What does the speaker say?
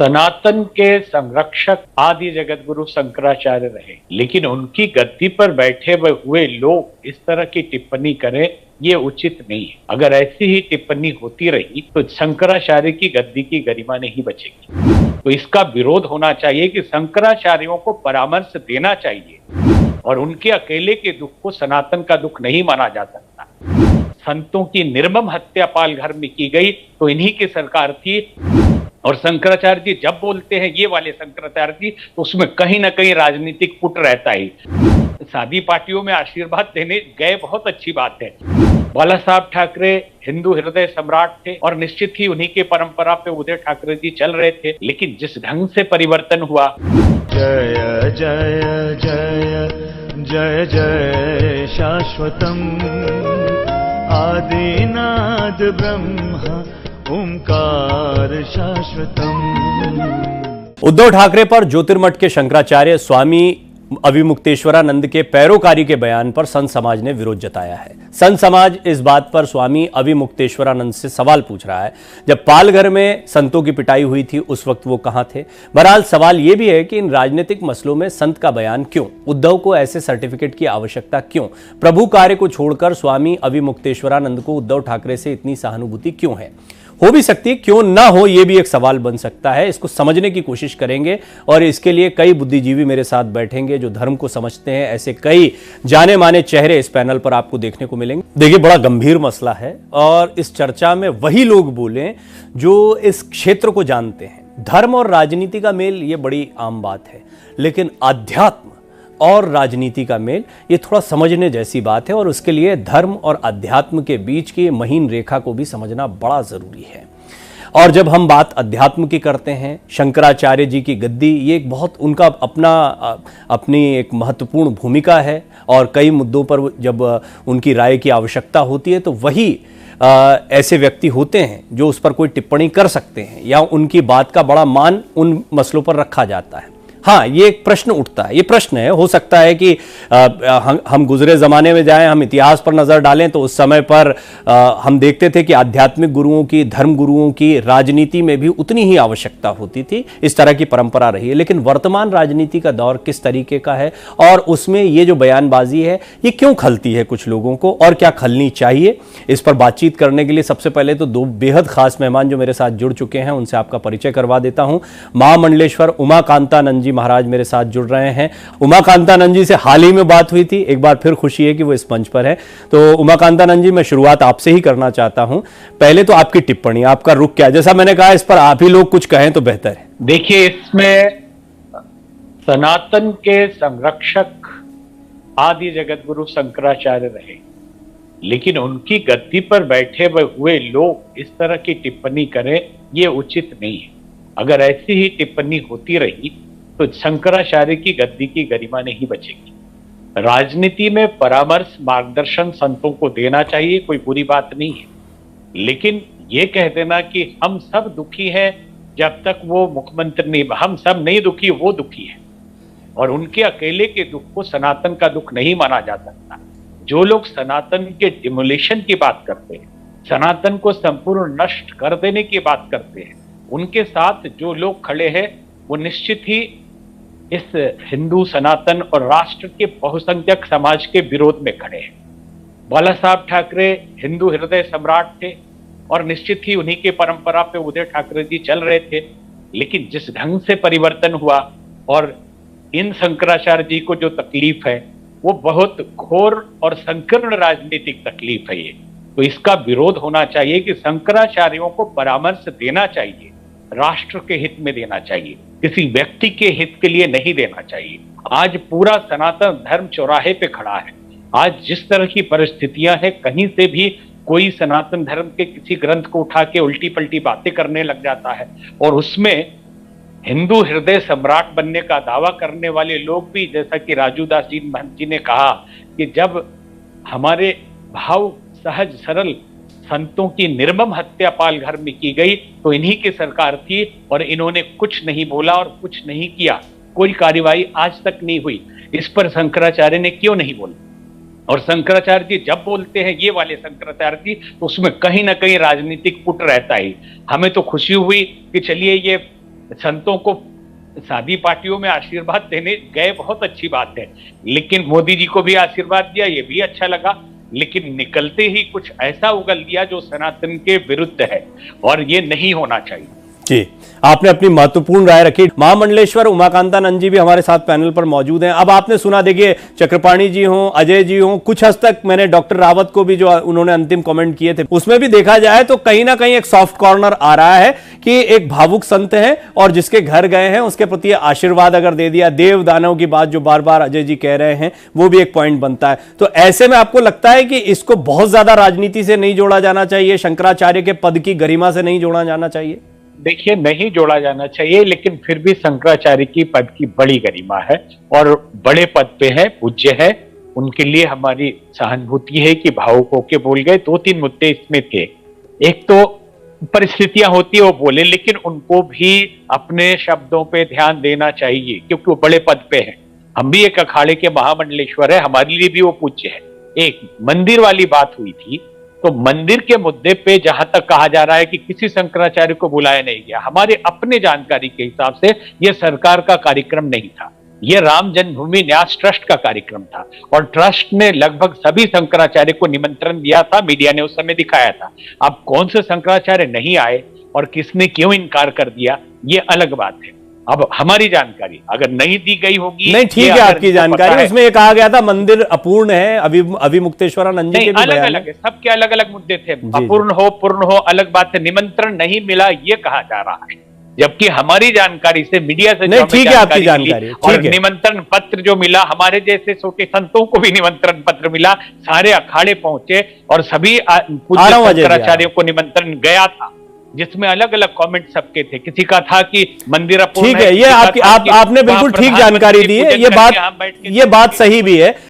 सनातन के संरक्षक आदि जगत गुरु शंकराचार्य रहे, लेकिन उनकी गद्दी पर बैठे हुए लोग इस तरह की टिप्पणी करें, ये उचित नहीं है। अगर ऐसी ही टिप्पणी होती रही तो शंकराचार्य की गद्दी की गरिमा नहीं बचेगी। तो इसका विरोध होना चाहिए कि शंकराचार्यों को परामर्श देना चाहिए और उनके अकेले के दुख को सनातन का दुख नहीं माना जा सकता। संतों की निर्मम हत्या पाल घर में की गई तो इन्हीं की सरकार थी, और शंकराचार्य जी जब बोलते हैं, ये वाले शंकराचार्य जी, तो उसमें कहीं ना कहीं राजनीतिक पुट रहता ही। शादी पार्टियों में आशीर्वाद देने गए, बहुत अच्छी बात है। बाला साहब ठाकरे हिंदू हृदय सम्राट थे और निश्चित ही उन्हीं के परंपरा पे उदय ठाकरे जी चल रहे थे, लेकिन जिस ढंग से परिवर्तन हुआ। जय जय जय जय जय शाश्वतम आदिनाद ब्रह्म ओंकार शाश्वतम। उद्धव ठाकरे पर ज्योतिर्मठ के शंकराचार्य स्वामी अविमुक्तेश्वरानंद के पैरोकारी के बयान पर संत समाज ने विरोध जताया है। संत समाज इस बात पर स्वामी अविमुक्तेश्वरानंद से सवाल पूछ रहा है, जब पालघर में संतों की पिटाई हुई थी उस वक्त वो कहां थे। बहरहाल सवाल ये भी है कि इन राजनीतिक मसलों में संत का बयान क्यों, उद्धव को ऐसे सर्टिफिकेट की आवश्यकता क्यों, प्रभु कार्य को छोड़कर स्वामी अविमुक्तेश्वरानंद को उद्धव ठाकरे से इतनी सहानुभूति क्यों है। हो भी सकती है, क्यों ना हो, यह भी एक सवाल बन सकता है। इसको समझने की कोशिश करेंगे और इसके लिए कई बुद्धिजीवी मेरे साथ बैठेंगे जो धर्म को समझते हैं। ऐसे कई जाने माने चेहरे इस पैनल पर आपको देखने को मिलेंगे। देखिए, बड़ा गंभीर मसला है और इस चर्चा में वही लोग बोलें जो इस क्षेत्र को जानते हैं। धर्म और राजनीति का मेल ये बड़ी आम बात है, लेकिन अध्यात्म और राजनीति का मेल ये थोड़ा समझने जैसी बात है, और उसके लिए धर्म और अध्यात्म के बीच की महीन रेखा को भी समझना बड़ा जरूरी है। और जब हम बात अध्यात्म की करते हैं, शंकराचार्य जी की गद्दी, ये एक बहुत उनका अपनी एक महत्वपूर्ण भूमिका है, और कई मुद्दों पर जब उनकी राय की आवश्यकता होती है तो वही ऐसे व्यक्ति होते हैं जो उस पर कोई टिप्पणी कर सकते हैं या उनकी बात का बड़ा मान उन मसलों पर रखा जाता है। हाँ, ये एक प्रश्न उठता है, ये प्रश्न है, हो सकता है कि हम गुजरे ज़माने में जाएं, हम इतिहास पर नज़र डालें तो उस समय पर हम देखते थे कि आध्यात्मिक गुरुओं की, धर्म गुरुओं की राजनीति में भी उतनी ही आवश्यकता होती थी। इस तरह की परंपरा रही है। लेकिन वर्तमान राजनीति का दौर किस तरीके का है और उसमें ये जो बयानबाजी है ये क्यों खलती है कुछ लोगों को, और क्या खलनी चाहिए, इस पर बातचीत करने के लिए सबसे पहले तो दो बेहद खास मेहमान जो मेरे साथ जुड़ चुके हैं उनसे आपका परिचय करवा देता हूँ। महामंडलेश्वर उमाकांतानंद जी महाराज मेरे साथ जुड़ रहे हैं। उमाकांतानंद जी से हाल ही में बात हुई थी, एक बार फिर खुशी है कि वो इस मंच पर है। तो उमाकांतानंद जी, मैं शुरुआत आपसे ही करना चाहता हूं। पहले तो आपकी टिप्पणी, आपका रुख क्या, जैसा मैंने कहा इस पर आप ही लोग कुछ कहें तो बेहतर है। देखिए, इसमें सनातन के संरक्षक आदि जगत गुरु शंकराचार्य रहे, लेकिन उनकी गद्दी पर बैठे हुए लोग इस तरह की टिप्पणी करें, ये उचित नहीं है। अगर ऐसी ही टिप्पणी होती रही तो शंकराचार्य की गद्दी की गरिमा नहीं बचेगी। राजनीति में परामर्श, मार्गदर्शन संतों को देना चाहिए, कोई बुरी बात नहीं है, लेकिन ये कह देना कि हम सब दुखी हैं जब तक वो मुख्यमंत्री नहीं, हम सब नहीं दुखी, वो दुखी है, और उनके अकेले के दुख को सनातन का दुख नहीं माना जा सकता। जो लोग सनातन के डिमोलिशन की बात करते हैं, सनातन को संपूर्ण नष्ट कर देने की बात करते हैं, उनके साथ जो लोग खड़े हैं वो निश्चित ही इस हिंदू सनातन और राष्ट्र के बहुसंख्यक समाज के विरोध में खड़े हैं। बाला साहब ठाकरे हिंदू हृदय सम्राट थे और निश्चित ही उन्हीं के परंपरा पे उदय ठाकरे जी चल रहे थे, लेकिन जिस ढंग से परिवर्तन हुआ और इन शंकराचार्य जी को जो तकलीफ है वो बहुत घोर और संकीर्ण राजनीतिक तकलीफ है। ये तो इसका विरोध होना चाहिए कि शंकराचार्यों को परामर्श देना चाहिए, राष्ट्र के हित में देना चाहिए, किसी व्यक्ति के हित के लिए नहीं देना चाहिए। आज पूरा सनातन धर्म चौराहे पे खड़ा है। आज जिस तरह की परिस्थितियां हैं, कहीं से भी कोई सनातन धर्म के किसी ग्रंथ को उठा के उल्टी पल्टी बातें करने लग जाता है, और उसमें हिंदू हृदय सम्राट बनने का दावा करने वाले लोग भी, जैसा कि राजू दास जी महंत जी ने कहा कि जब हमारे भाव सहज सरल संतों की निर्मम हत्या पाल घर में की गई तो इन्हीं की सरकार थी और इन्होंने कुछ नहीं बोला और कुछ नहीं किया, कोई कार्रवाई आज तक नहीं हुई। इस पर शंकराचार्य ने क्यों नहीं बोला? और शंकराचार्य जी जब बोलते हैं, ये वाले शंकराचार्य जी, तो उसमें कहीं ना कहीं राजनीतिक पुट रहता ही। हमें तो खुशी हुई कि चलिए ये संतों को शादी पार्टियों में आशीर्वाद देने गए, बहुत अच्छी बात है, लेकिन मोदी जी को भी आशीर्वाद दिया, ये भी अच्छा लगा, लेकिन निकलते ही कुछ ऐसा उगल दिया जो सनातन के विरुद्ध है और ये नहीं होना चाहिए। जी, आपने अपनी महत्वपूर्ण राय रखी। महामंडलेश्वर उमाकांतानंद जी भी हमारे साथ पैनल पर मौजूद हैं। अब आपने सुना, देखिए चक्रपाणी जी हों, अजय जी हों, कुछ हद तक मैंने डॉक्टर रावत को भी जो उन्होंने अंतिम कमेंट किए थे उसमें भी देखा जाए तो कहीं ना कहीं एक सॉफ्ट कॉर्नर आ रहा है कि एक भावुक संत है और जिसके घर गए हैं उसके प्रति आशीर्वाद अगर दे दिया, देव दानव की बात जो बार बार अजय जी कह रहे हैं वो भी एक पॉइंट बनता है। तो ऐसे में आपको लगता है कि इसको बहुत ज्यादा राजनीति से नहीं जोड़ा जाना चाहिए, शंकराचार्य के पद की गरिमा से नहीं जोड़ा जाना चाहिए? देखिए, नहीं जोड़ा जाना चाहिए, लेकिन फिर भी शंकराचार्य की पद की बड़ी गरिमा है और बड़े पद पे है, पूज्य है, उनके लिए हमारी सहानुभूति है कि भावुक होके बोल गए। 2-3 मुद्दे इसमें थे। एक तो परिस्थितियां होती है वो बोले, लेकिन उनको भी अपने शब्दों पे ध्यान देना चाहिए क्योंकि वो बड़े पद पे है। हम भी एक अखाड़े के महामंडलेश्वर है, हमारे लिए भी वो पूज्य है। एक मंदिर वाली बात हुई थी, तो मंदिर के मुद्दे पे जहां तक कहा जा रहा है कि किसी शंकराचार्य को बुलाया नहीं गया, हमारे अपने जानकारी के हिसाब से यह सरकार का कार्यक्रम नहीं था, यह राम जन्मभूमि न्यास ट्रस्ट का कार्यक्रम था और ट्रस्ट ने लगभग सभी शंकराचार्य को निमंत्रण दिया था, मीडिया ने उस समय दिखाया था। अब कौन से शंकराचार्य नहीं आए और किसने क्यों इनकार कर दिया, ये अलग बात है। अब हमारी जानकारी अगर नहीं दी गई होगी, नहीं ठीक है आपकी जानकारी, उसमें ये कहा गया था मंदिर अपूर्ण है, अभिमुक्तेश्वरानंद जी के भी अलग अलग है, सबके अलग अलग मुद्दे थे, अपूर्ण हो पूर्ण हो अलग बात है, निमंत्रण नहीं मिला ये कहा जा रहा है, जबकि हमारी जानकारी से मीडिया से नहीं ठीक है आपकी जानकारी, और निमंत्रण पत्र जो मिला, हमारे जैसे छोटे संतों को भी निमंत्रण पत्र मिला, सारे अखाड़े पहुंचे और सभी पूज्य शंकराचार्यों को निमंत्रण गया था, जिसमें अलग अलग कमेंट सबके थे। किसी का था कि मंदिर अपूर्ण ठीक है, ये आपने बिल्कुल ठीक जानकारी दी है, ये बात सही भी है।